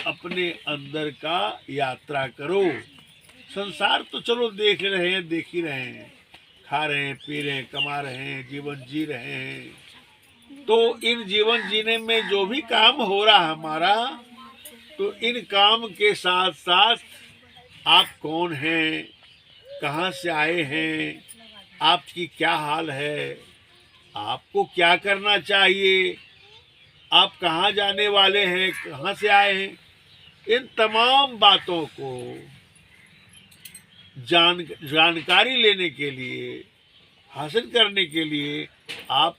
अपने अंदर का यात्रा करो। संसार तो चलो देख रहे हैं, देख ही रहे हैं, खा रहे हैं, पी रहे हैं, कमा रहे हैं, जीवन जी रहे हैं। तो इन जीवन जीने में जो भी काम हो रहा है हमारा, तो इन काम के साथ साथ आप कौन हैं, कहाँ से आए हैं, आपकी क्या हाल है, आपको क्या करना चाहिए, आप कहाँ जाने वाले हैं, कहाँ से आए हैं, इन तमाम बातों को जानकारी लेने के लिए, हासिल करने के लिए आप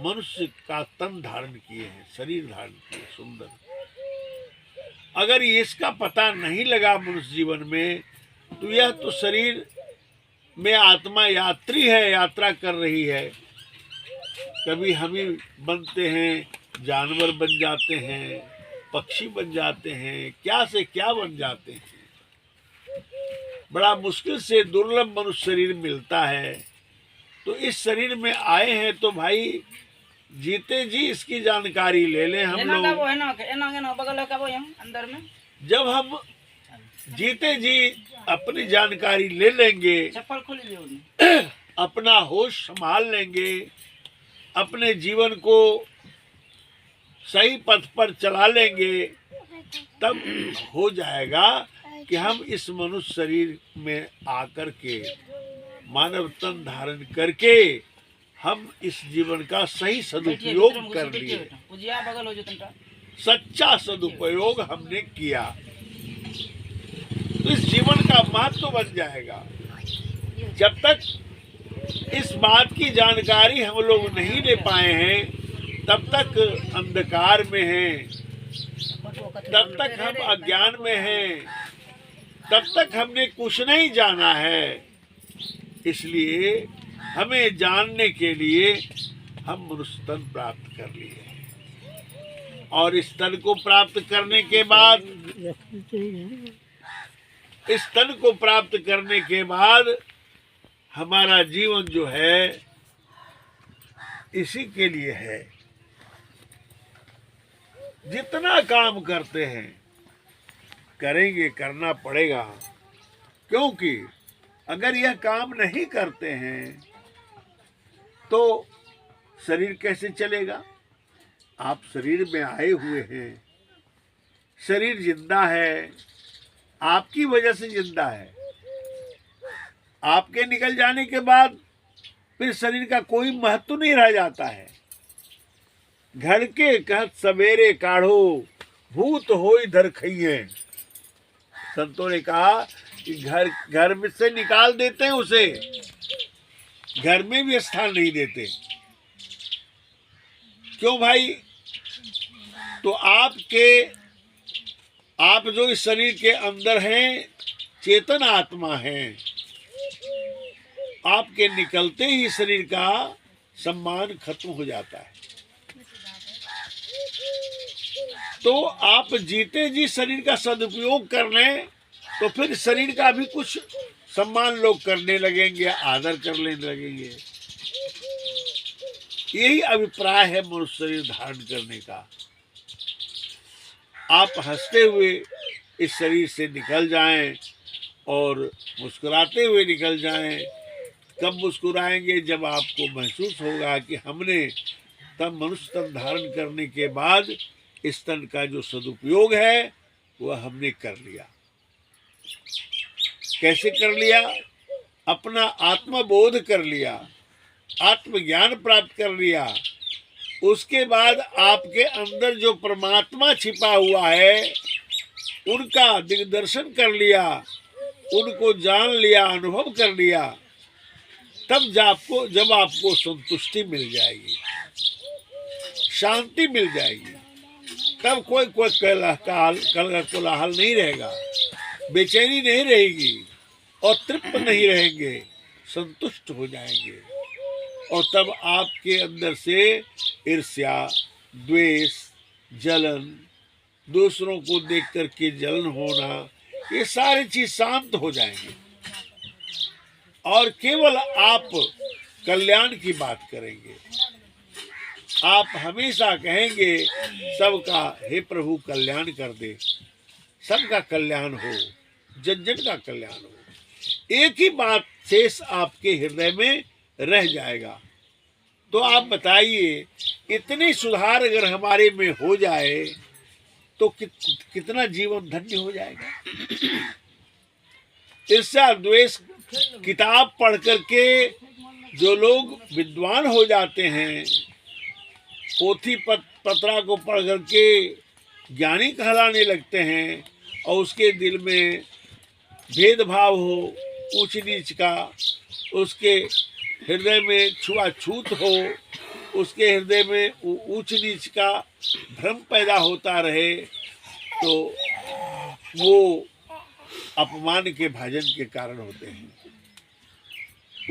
मनुष्य का तन धारण किए हैं, शरीर धारण किए सुंदर। अगर इसका पता नहीं लगा मनुष्य जीवन में, तो यह तो शरीर में आत्मा यात्री है, यात्रा कर रही है। कभी हम ही बनते हैं, जानवर बन जाते हैं, पक्षी बन जाते हैं, क्या से क्या बन जाते हैं। बड़ा मुश्किल से दुर्लभ मनुष्य शरीर मिलता है। तो इस शरीर में आए हैं तो भाई जीते जी इसकी जानकारी ले लें हम लोग। अंदर में जब हम जीते जी अपनी जानकारी ले लेंगे, चप्पल खोल लीजिए, अपना होश संभाल लेंगे, अपने जीवन को सही पथ पर चला लेंगे, तब हो जाएगा कि हम इस मनुष्य शरीर में आकर के मानव तन धारण करके हम इस जीवन का सही सदुपयोग कर लिए। सच्चा सदुपयोग हमने किया तो इस जीवन का महत्व बन जाएगा। जब तक इस बात की जानकारी हम लोग नहीं ले पाए हैं, तब तक अंधकार में हैं, तब तक हम अज्ञान में हैं, तब तक हमने कुछ नहीं जाना है। इसलिए हमें जानने के लिए हम मनुष्य तन प्राप्त कर लिए, और इस तन को प्राप्त करने के बाद, इस तन को प्राप्त करने के बाद हमारा जीवन जो है इसी के लिए है। जितना काम करते हैं करेंगे, करना पड़ेगा, क्योंकि अगर यह काम नहीं करते हैं तो शरीर कैसे चलेगा। आप शरीर में आए हुए हैं, शरीर जिंदा है, आपकी वजह से जिंदा है। आपके निकल जाने के बाद फिर शरीर का कोई महत्व नहीं रह जाता है। घर के कहत सवेरे काढ़ो, भूत होई धर खइए। संतों ने कहा कि घर में से निकाल देते हैं उसे, घर में भी स्थान नहीं देते। क्यों भाई? तो आप जो इस शरीर के अंदर हैं, चेतन आत्मा हैं, आपके निकलते ही शरीर का सम्मान खत्म हो जाता है। तो आप जीते जी शरीर का सदुपयोग कर लें तो फिर शरीर का भी कुछ सम्मान लोग करने लगेंगे, आदर करने लगेंगे। यही अभिप्राय है मनुष्य शरीर धारण करने का। आप हंसते हुए इस शरीर से निकल जाएं और मुस्कुराते हुए निकल जाएं। कब मुस्कुराएंगे? जब आपको महसूस होगा कि हमने तब मनुष्य तन धारण करने के बाद इस तन का जो सदुपयोग है वह हमने कर लिया। कैसे कर लिया? अपना आत्मबोध कर लिया, आत्मज्ञान प्राप्त कर लिया। उसके बाद आपके अंदर जो परमात्मा छिपा हुआ है उनका दिग्दर्शन कर लिया, उनको जान लिया, अनुभव कर लिया। तब जब आपको संतुष्टि मिल जाएगी, शांति मिल जाएगी, तब कोई कोलाहल नहीं रहेगा, बेचैनी नहीं रहेगी और तृप्त नहीं रहेंगे, संतुष्ट हो जाएंगे। और तब आपके अंदर से ईर्ष्या, द्वेष, जलन, दूसरों को देख करके जलन होना, ये सारी चीज शांत हो जाएंगे और केवल आप कल्याण की बात करेंगे। आप हमेशा कहेंगे सबका हे प्रभु कल्याण कर दे, सबका कल्याण हो, जन जन का कल्याण हो। एक ही बात शेष आपके हृदय में रह जाएगा। तो आप बताइए, इतनी सुधार अगर हमारे में हो जाए तो कितना जीवन धन्य हो जाएगा। ईर्ष्या द्वेष किताब पढ़ करके जो लोग विद्वान हो जाते हैं, पोथी पत्रा को पढ़ करके ज्ञानी कहलाने लगते हैं, और उसके दिल में भेदभाव हो, ऊंच नीच का, उसके हृदय में छुआछूत हो, उसके हृदय में ऊंच नीच का भ्रम पैदा होता रहे, तो वो अपमान के भाजन के कारण होते हैं।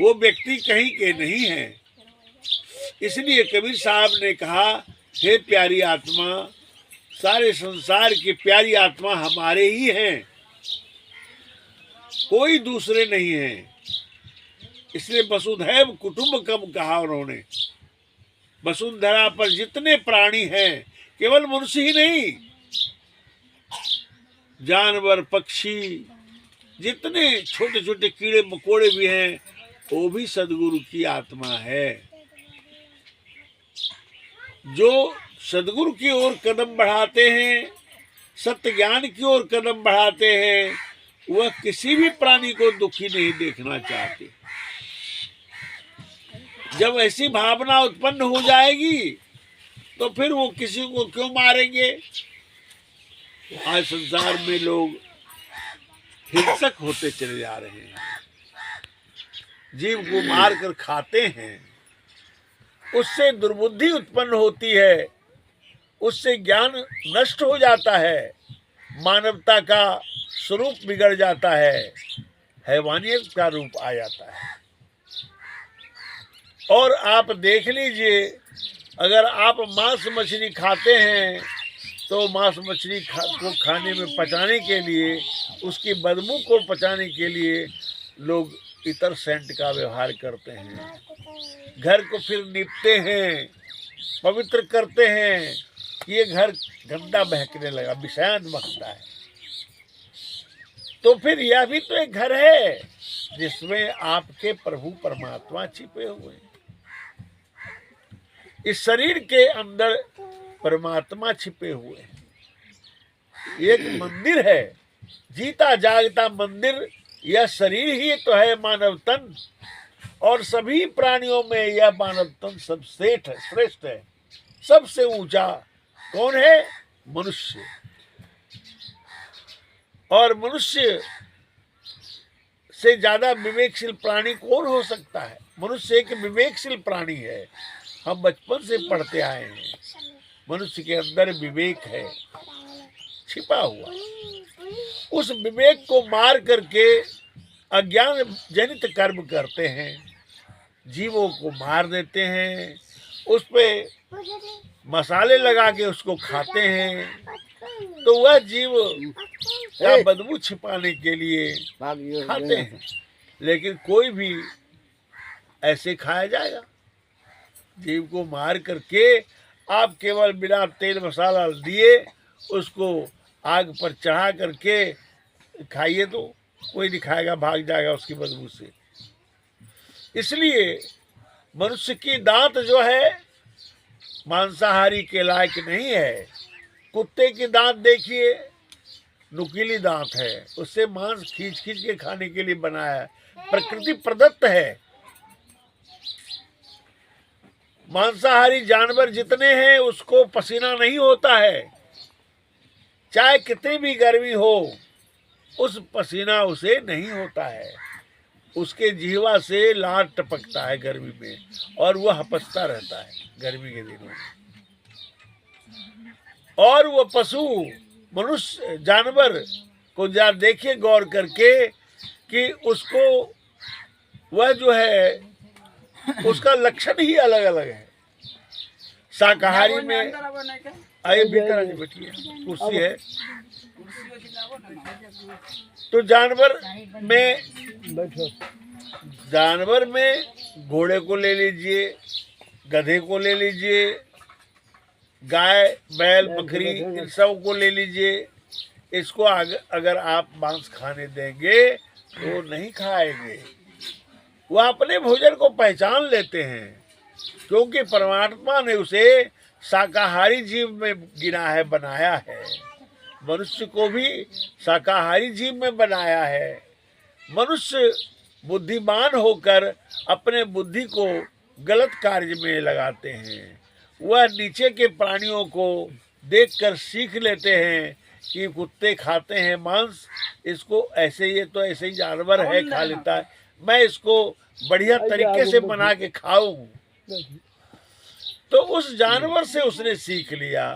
वो व्यक्ति कहीं के नहीं है। इसलिए कबीर साहब ने कहा, हे प्यारी आत्मा, सारे संसार की प्यारी आत्मा हमारे ही हैं, कोई दूसरे नहीं है। इसलिए वसुधैव कुटुंबकम कहा उन्होंने। वसुंधरा पर जितने प्राणी हैं, केवल मनुष्य ही नहीं, जानवर, पक्षी, जितने छोटे छोटे कीड़े मकोड़े भी हैं, वो भी सदगुरु की आत्मा है। जो सदगुरु की ओर कदम बढ़ाते हैं, सत्य ज्ञान की ओर कदम बढ़ाते हैं, वह किसी भी प्राणी को दुखी नहीं देखना चाहते। जब ऐसी भावना उत्पन्न हो जाएगी तो फिर वो किसी को क्यों मारेंगे। आज संसार में लोग हिंसक होते चले जा रहे हैं, जीव को मार कर खाते हैं, उससे दुर्बुद्धि उत्पन्न होती है, उससे ज्ञान नष्ट हो जाता है, मानवता का स्वरूप बिगड़ जाता है, हैवानियत का रूप आ जाता है। और आप देख लीजिए, अगर आप मांस मछली खाते हैं तो मांस मछली को खाने में पचाने के लिए, उसकी बदबू को पचाने के लिए लोग इतर सेंट का व्यवहार करते हैं, घर को फिर नीपते हैं, पवित्र करते हैं। ये घर गंदा बहकने लगा, विषांत बहता है, तो फिर यह भी तो एक घर है जिसमें आपके प्रभु परमात्मा छिपे हुए हैं। इस शरीर के अंदर परमात्मा छिपे हुए हैं। एक मंदिर है, जीता जागता मंदिर, यह शरीर ही तो है मानव तन, और सभी प्राणियों में यह मानव तन सबसे श्रेष्ठ है, सबसे ऊंचा कौन है? मनुष्य। और मनुष्य से ज्यादा विवेकशील प्राणी कौन हो सकता है? मनुष्य एक विवेकशील प्राणी है। हम बचपन से पढ़ते आए हैं, मनुष्य के अंदर विवेक है छिपा हुआ। उस विवेक को मार करके अज्ञान जनित कर्म करते हैं, जीवों को मार देते हैं, उस पे मसाले लगा के उसको खाते हैं, तो वह जीव या बदबू छिपाने के लिए खाते हैं। लेकिन कोई भी ऐसे खाया जाएगा? जीव को मार करके आप केवल बिना तेल मसाला दिए उसको आग पर चढ़ा करके खाइए तो कोई नहीं खाएगा, भाग जाएगा उसकी बदबू से। इसलिए मनुष्य की दांत जो है मांसाहारी के लायक नहीं है। कुत्ते की दांत देखिए, नुकीली दांत है, उससे मांस खींच खींच के खाने के लिए बनाया है, प्रकृति प्रदत्त है। मांसाहारी जानवर जितने हैं उसको पसीना नहीं होता है, चाहे कितनी भी गर्मी हो, उस पसीना उसे नहीं होता है, उसके जीवा से लार टपकता है गर्मी में, और वह हपसता रहता है गर्मी के दिनों में। और वह पशु मनुष्य जानवर को जरा देखिए गौर करके कि उसको वह जो है उसका लक्षण ही अलग अलग है। शाकाहारी में आइए भीतर आइए, बैठिए, कुर्सी है। तो जानवर में घोड़े को ले लीजिए, गधे को ले लीजिए, गाय बैल बकरी इन सब को ले लीजिए, इसको अगर आप मांस खाने देंगे तो नहीं खाएंगे। वह अपने भोजन को पहचान लेते हैं, क्योंकि परमात्मा ने उसे शाकाहारी जीव में गिना है, बनाया है। मनुष्य को भी शाकाहारी जीव में बनाया है। मनुष्य बुद्धिमान होकर अपने बुद्धि को गलत कार्य में लगाते हैं। वह नीचे के प्राणियों को देखकर सीख लेते हैं कि कुत्ते खाते हैं मांस, इसको ऐसे, ये तो ऐसे ही जानवर है, खा लेता है, मैं इसको बढ़िया तरीके से बना के खाऊं। तो उस जानवर से उसने सीख लिया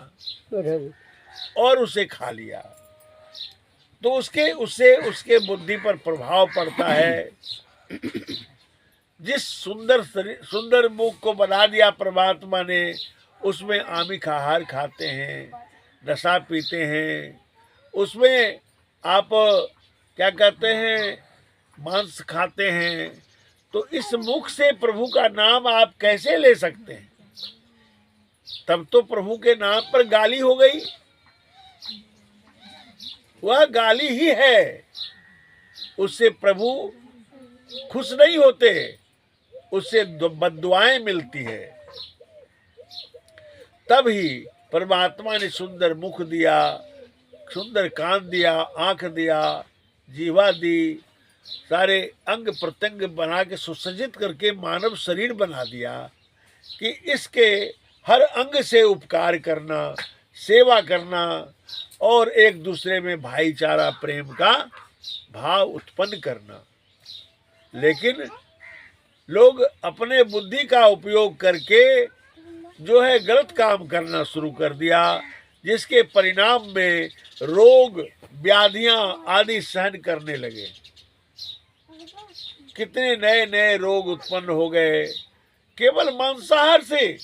और उसे खा लिया, तो उसके बुद्धि पर प्रभाव पड़ता है। जिस सुंदर मुख को बना दिया परमात्मा ने, उसमें आमिष आहार खाते हैं, नशा पीते हैं, उसमें आप क्या कहते हैं, मांस खाते हैं, तो इस मुख से प्रभु का नाम आप कैसे ले सकते हैं? तब तो प्रभु के नाम पर गाली हो गई। वह गाली ही है, उससे प्रभु खुश नहीं होते, उससे बद्दुआएं मिलती है। तब ही परमात्मा ने सुंदर मुख दिया, सुंदर कान दिया, आंख दिया, जीवा दी, सारे अंग प्रत्यंग बना के सुसज्जित करके मानव शरीर बना दिया कि इसके हर अंग से उपकार करना, सेवा करना और एक दूसरे में भाईचारा प्रेम का भाव उत्पन्न करना। लेकिन लोग अपने बुद्धि का उपयोग करके जो है गलत काम करना शुरू कर दिया, जिसके परिणाम में रोग व्याधियां आदि सहन करने लगे। कितने नए नए रोग उत्पन्न हो गए केवल मांसाहार से।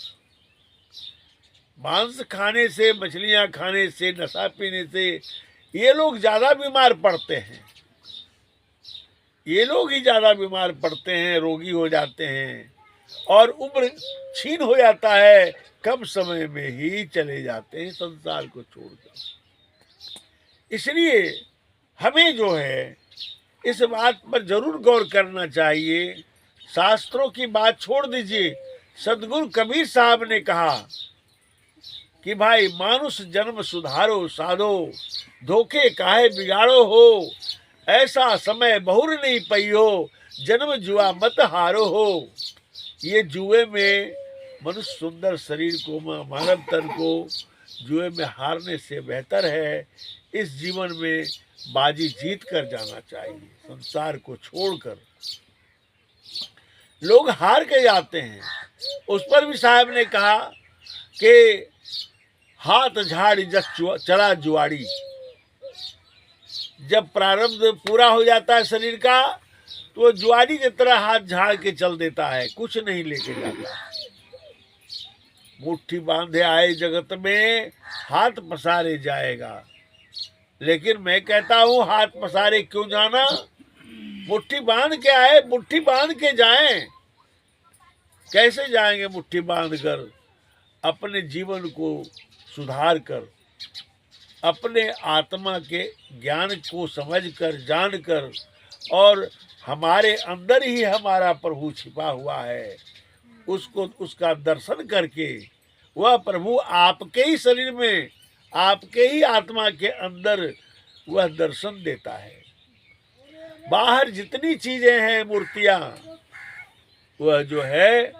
मांस खाने से, मछलियां खाने से, नशा पीने से ये लोग ज्यादा बीमार पड़ते हैं। ये लोग ही ज्यादा बीमार पड़ते हैं, रोगी हो जाते हैं और उम्र छीन हो जाता है, कम समय में ही चले जाते हैं संसार को छोड़कर। इसलिए हमें जो है इस बात पर जरूर गौर करना चाहिए। शास्त्रों की बात छोड़ दीजिए, सदगुरु कबीर साहब ने कहा कि भाई मानुष जन्म सुधारो साधो, धोखे काहे बिगाड़ो हो, ऐसा समय बहुर नहीं पइयो, जन्म जुआ मत हारो हो। ये जुए में मनुष्य सुंदर शरीर को, मानव तन को जुए में हारने से बेहतर है इस जीवन में बाजी जीत कर जाना चाहिए। संसार को छोड़कर लोग हार के जाते हैं। उस पर भी साहब ने कहा कि हाथ झाड़ी जस चला जुआड़ी। जब प्रारब्ध पूरा हो जाता है शरीर का, तो वो जुआरी की तरह हाथ झाड़ के चल देता है, कुछ नहीं लेके जाता। मुट्ठी बांधे आए जगत में, हाथ पसारे जाएगा। लेकिन मैं कहता हूँ हाथ पसारे क्यों जाना, मुट्ठी बांध के आए, मुट्ठी बांध के जाएं। कैसे जाएंगे मुट्ठी बांध कर? अपने जीवन को सुधार कर, अपने आत्मा के ज्ञान को समझकर, जानकर, और हमारे अंदर ही हमारा प्रभु छिपा हुआ है, उसको, उसका दर्शन करके, वह प्रभु आपके ही शरीर में, आपके ही आत्मा के अंदर वह दर्शन देता है। बाहर जितनी चीजें हैं, मूर्तियां, वह जो है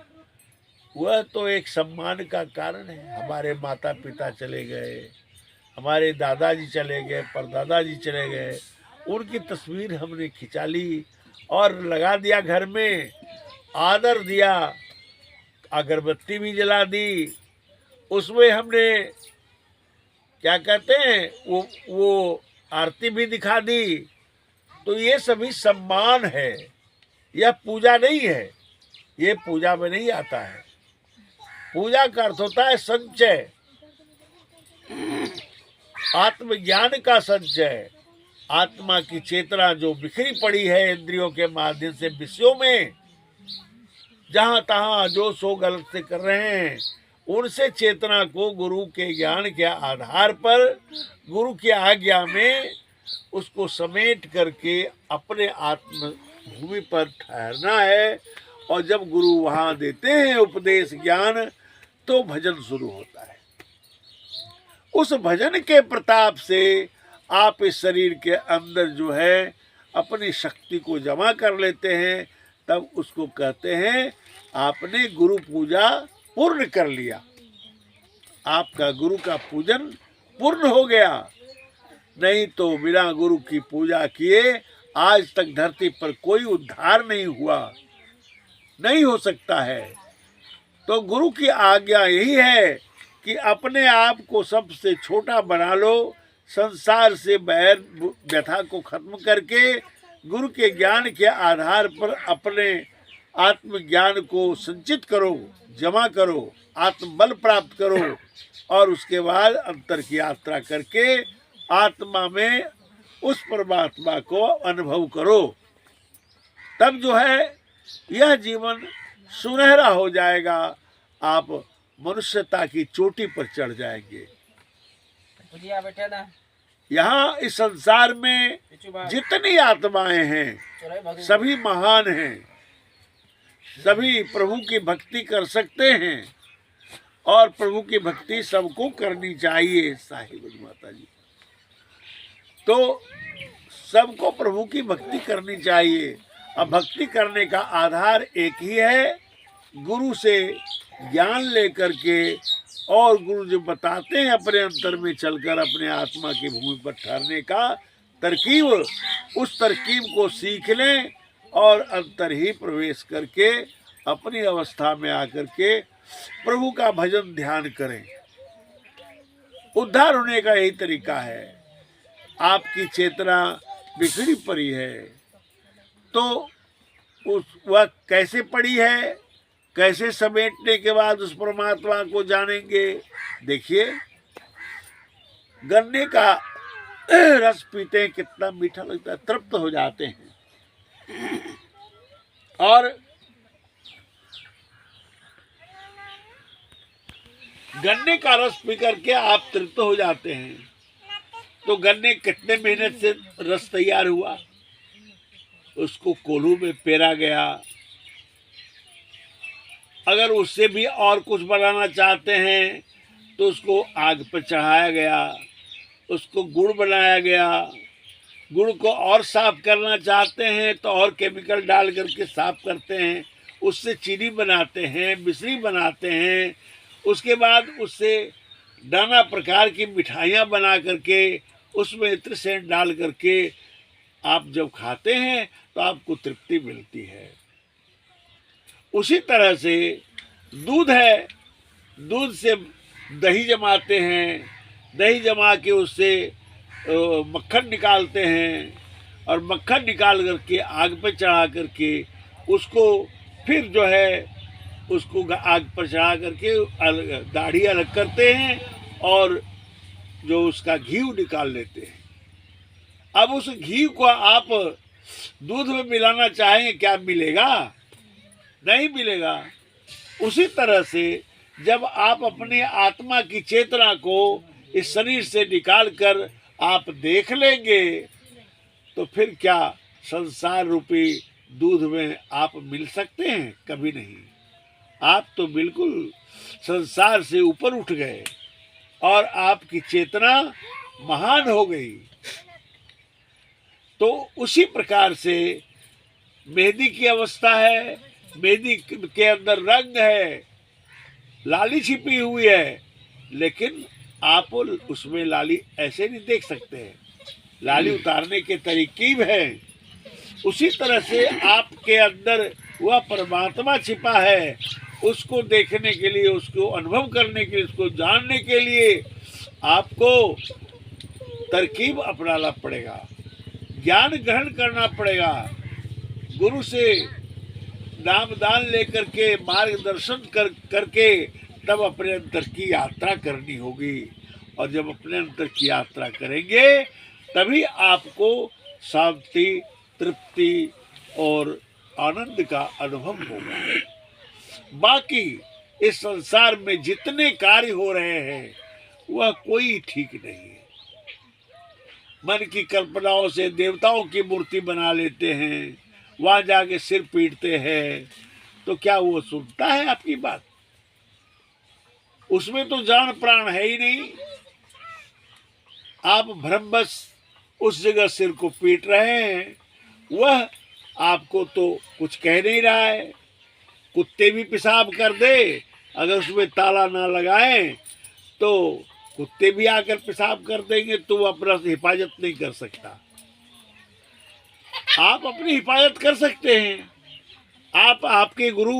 वह तो एक सम्मान का कारण है। हमारे माता पिता चले गए, हमारे दादाजी चले गए, परदादाजी चले गए, उनकी तस्वीर हमने खिंचा ली और लगा दिया घर में, आदर दिया, अगरबत्ती भी जला दी, उसमें हमने क्या कहते हैं वो आरती भी दिखा दी। तो ये सभी सम्मान है, यह पूजा नहीं है, ये पूजा में नहीं आता है। पूजा का अर्थ होता है संचय, आत्मज्ञान का संचय। आत्मा की चेतना जो बिखरी पड़ी है इंद्रियों के माध्यम से विषयों में, जहां तहां जो सो गलत से कर रहे हैं, उनसे चेतना को गुरु के ज्ञान के आधार पर, गुरु की आज्ञा में उसको समेट करके अपने आत्म भूमि पर ठहरना है। और जब गुरु वहाँ देते हैं उपदेश ज्ञान, तो भजन शुरू होता है। उस भजन के प्रताप से आप इस शरीर के अंदर जो है अपनी शक्ति को जमा कर लेते हैं। तब उसको कहते हैं आपने गुरु पूजा पूर्ण कर लिया, आपका गुरु का पूजन पूर्ण हो गया। नहीं तो बिना गुरु की पूजा किए आज तक धरती पर कोई उद्धार नहीं हुआ, नहीं हो सकता है। तो गुरु की आज्ञा यही है कि अपने आप को सबसे छोटा बना लो, संसार से बैर व्यथा को खत्म करके गुरु के ज्ञान के आधार पर अपने आत्मज्ञान को संचित करो, जमा करो, आत्मबल प्राप्त करो। और उसके बाद अंतर की यात्रा करके आत्मा में उस परमात्मा को अनुभव करो। तब जो है यह जीवन सुनहरा हो जाएगा, आप मनुष्यता की चोटी पर चढ़ जाएंगे। यहाँ इस संसार में जितनी आत्माएं हैं सभी महान हैं, सभी प्रभु की भक्ति कर सकते हैं और प्रभु की भक्ति सबको करनी चाहिए। साहिब माता जी, तो सबको प्रभु की भक्ति करनी चाहिए। अब भक्ति करने का आधार एक ही है, गुरु से ज्ञान लेकर के, और गुरु जो बताते हैं अपने अंतर में चलकर अपने आत्मा की भूमि पर ठहरने का तरकीब, उस तरकीब को सीख लें और अंतर ही प्रवेश करके अपनी अवस्था में आकर के प्रभु का भजन ध्यान करें। उद्धार होने का यही तरीका है। आपकी चेतना बिखरी पड़ी है, तो वह कैसे पड़ी है, कैसे समेटने के बाद उस परमात्मा को जानेंगे। देखिए, गन्ने का रस पीते हैं, कितना मीठा लगता है, तृप्त हो जाते हैं। और गन्ने का रस पी करके आप तृप्त हो जाते हैं। तो गन्ने कितने मेहनत से रस तैयार हुआ, उसको कोल्हू में पेरा गया। अगर उससे भी और कुछ बनाना चाहते हैं तो उसको आग पर चढ़ाया गया, उसको गुड़ बनाया गया। गुड़ को और साफ करना चाहते हैं तो और केमिकल डाल करके साफ करते हैं, उससे चीनी बनाते हैं, मिश्री बनाते हैं। उसके बाद उससे नाना प्रकार की मिठाइयाँ बना करके उसमें इत्र सेंट डाल करके आप जब खाते हैं तो आपको तृप्ति मिलती है। उसी तरह से दूध है, दूध से दही जमाते हैं, दही जमा के उससे मक्खन निकालते हैं, और मक्खन निकाल करके आग पर चढ़ा करके उसको फिर जो है उसको आग पर चढ़ा करके दाढ़ी अलग करते हैं और जो उसका घी निकाल लेते हैं। अब उस घी को आप दूध में मिलाना चाहेंगे, क्या मिलेगा? नहीं मिलेगा। उसी तरह से जब आप अपने आत्मा की चेतना को इस शरीर से निकाल कर आप देख लेंगे तो फिर क्या संसार रूपी दूध में आप मिल सकते हैं? कभी नहीं। आप तो बिल्कुल संसार से ऊपर उठ गए और आपकी चेतना महान हो गई। तो उसी प्रकार से मेहंदी की अवस्था है, मेहंदी के अंदर रंग है, लाली छिपी हुई है, लेकिन आप उसमें लाली ऐसे नहीं देख सकते हैं, लाली उतारने के तरीकीब है। उसी तरह से आपके अंदर वह परमात्मा छिपा है, उसको देखने के लिए, उसको अनुभव करने के लिए, उसको जानने के लिए आपको तरकीब अपनाना पड़ेगा, ज्ञान ग्रहण करना पड़ेगा, गुरु से नामदान लेकर के मार्गदर्शन करके तब अपने अंतर की यात्रा करनी होगी। और जब अपने अंतर की यात्रा करेंगे तभी आपको शांति, तृप्ति और आनंद का अनुभव होगा। बाकी इस संसार में जितने कार्य हो रहे हैं वह कोई ठीक नहीं है। मन की कल्पनाओं से देवताओं की मूर्ति बना लेते हैं, वहां जाके सिर पीटते हैं, तो क्या वो सुनता है आपकी बात? उसमें तो जान प्राण है ही नहीं। आप भ्रमवश उस जगह सिर को पीट रहे हैं, वह आपको तो कुछ कह नहीं रहा है। कुत्ते भी पेशाब कर दे, अगर उसमें ताला ना लगाएं तो कुत्ते भी आकर पेशाब कर देंगे, तो वो अपना हिफाजत नहीं कर सकता। आप अपनी हिफाजत कर सकते हैं। आप आपके गुरु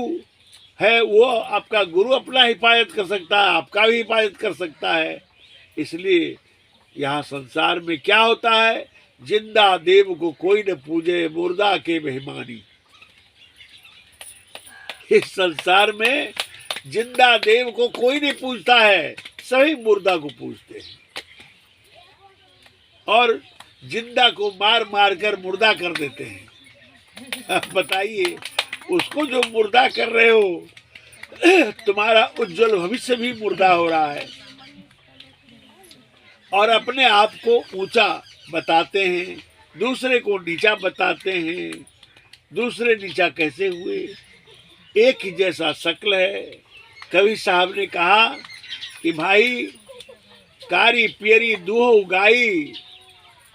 है, वो आपका गुरु अपना हिफाजत कर सकता है, आपका भी हिफाजत कर सकता है। इसलिए यहाँ संसार में क्या होता है, जिंदा देव को कोई न पूजे, मुर्दा के मेहमानी। इस संसार में जिंदा देव को कोई नहीं पूजता है, सभी मुर्दा को पूजते हैं और जिंदा को मार मार कर मुर्दा कर देते हैं। अब बताइए, उसको जो मुर्दा कर रहे हो, तुम्हारा उज्जवल भविष्य भी मुर्दा हो रहा है। और अपने आप को ऊंचा बताते हैं, दूसरे को नीचा बताते हैं। दूसरे नीचा कैसे हुए? एक ही जैसा शक्ल है। कवि साहब ने कहा कि भाई कारी पियरी दूह गाई,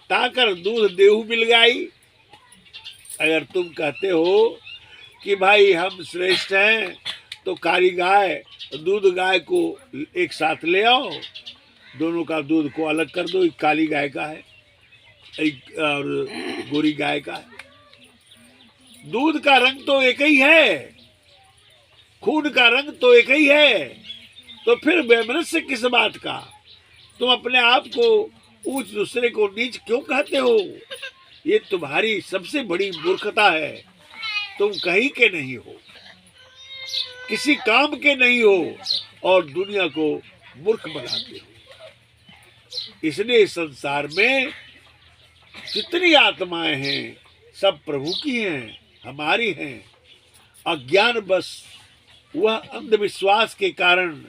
ताकर दूध देहू मिल गाई। अगर तुम कहते हो कि भाई हम श्रेष्ठ हैं, तो कारी गाय दूध गाय को एक साथ ले आओ, दोनों का दूध को अलग कर दो, एक काली गाय का है एक और गोरी गाय का है। दूध का रंग तो एक ही है, खून का रंग तो एक ही है, तो फिर वैमनस्य किस बात का? तुम अपने आप को ऊंच, दूसरे को नीच क्यों कहते हो? ये तुम्हारी सबसे बड़ी मूर्खता है। तुम कहीं के नहीं हो, किसी काम के नहीं हो और दुनिया को मूर्ख बनाते हो। इसलिए इस संसार में जितनी आत्माएं हैं सब प्रभु की हैं, हमारी हैं। अज्ञान बस वह अंधविश्वास के कारण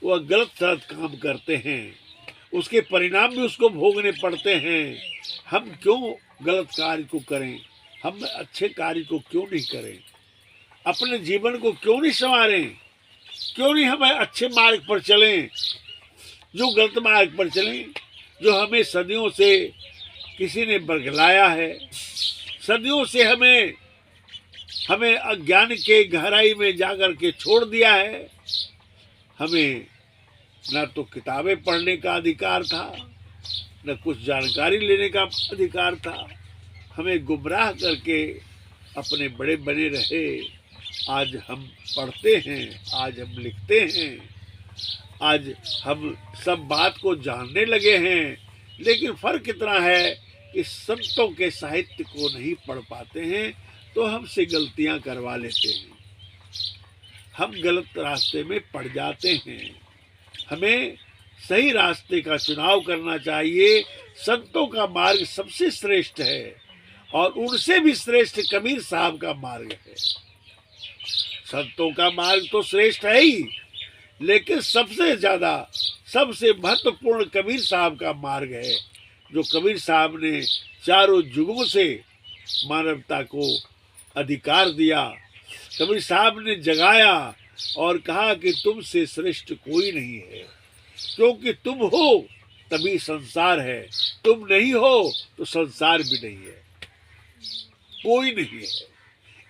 वह गलत सलत काम करते हैं, उसके परिणाम भी उसको भोगने पड़ते हैं। हम क्यों गलत कार्य को करें? हम अच्छे कार्य को क्यों नहीं करें? अपने जीवन को क्यों नहीं संवारें? क्यों नहीं हम अच्छे मार्ग पर चलें, जो गलत मार्ग पर चलें, जो हमें सदियों से किसी ने बरगलाया है। सदियों से हमें अज्ञान के गहराई में जाकर के छोड़ दिया है। हमें न तो किताबें पढ़ने का अधिकार था, न कुछ जानकारी लेने का अधिकार था। हमें गुमराह करके अपने बड़े बने रहे। आज हम पढ़ते हैं, आज हम लिखते हैं, आज हम सब बात को जानने लगे हैं, लेकिन फर्क इतना है कि संतों के साहित्य को नहीं पढ़ पाते हैं, तो हमसे गलतियां करवा लेते हैं। हम गलत रास्ते में पड़ जाते हैं। हमें सही रास्ते का चुनाव करना चाहिए। संतों का मार्ग सबसे श्रेष्ठ है और उनसे भी श्रेष्ठ कबीर साहब का मार्ग है। संतों का मार्ग तो श्रेष्ठ है ही, लेकिन सबसे ज्यादा, सबसे महत्वपूर्ण कबीर साहब का मार्ग है, जो कबीर साहब ने चारों युगों से मानवता को अधिकार दिया। कबीर साहब ने जगाया और कहा कि तुमसे श्रेष्ठ कोई नहीं है, क्योंकि तुम हो तभी संसार है, तुम नहीं हो तो संसार भी नहीं है, कोई नहीं है।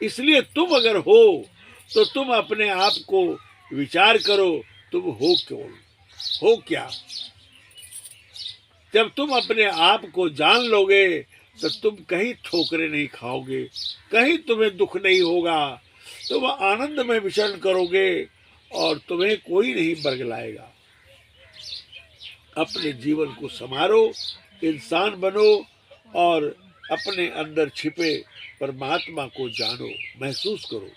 इसलिए तुम अगर हो तो तुम अपने आप को विचार करो, तुम हो कौन, हो क्या? जब तुम अपने आप को जान लोगे तो तुम कहीं ठोकरे नहीं खाओगे, कहीं तुम्हें दुख नहीं होगा, तुम आनंद में विचरण करोगे और तुम्हें कोई नहीं बरगलाएगा। अपने जीवन को संवारो, इंसान बनो और अपने अंदर छिपे परमात्मा को जानो, महसूस करो।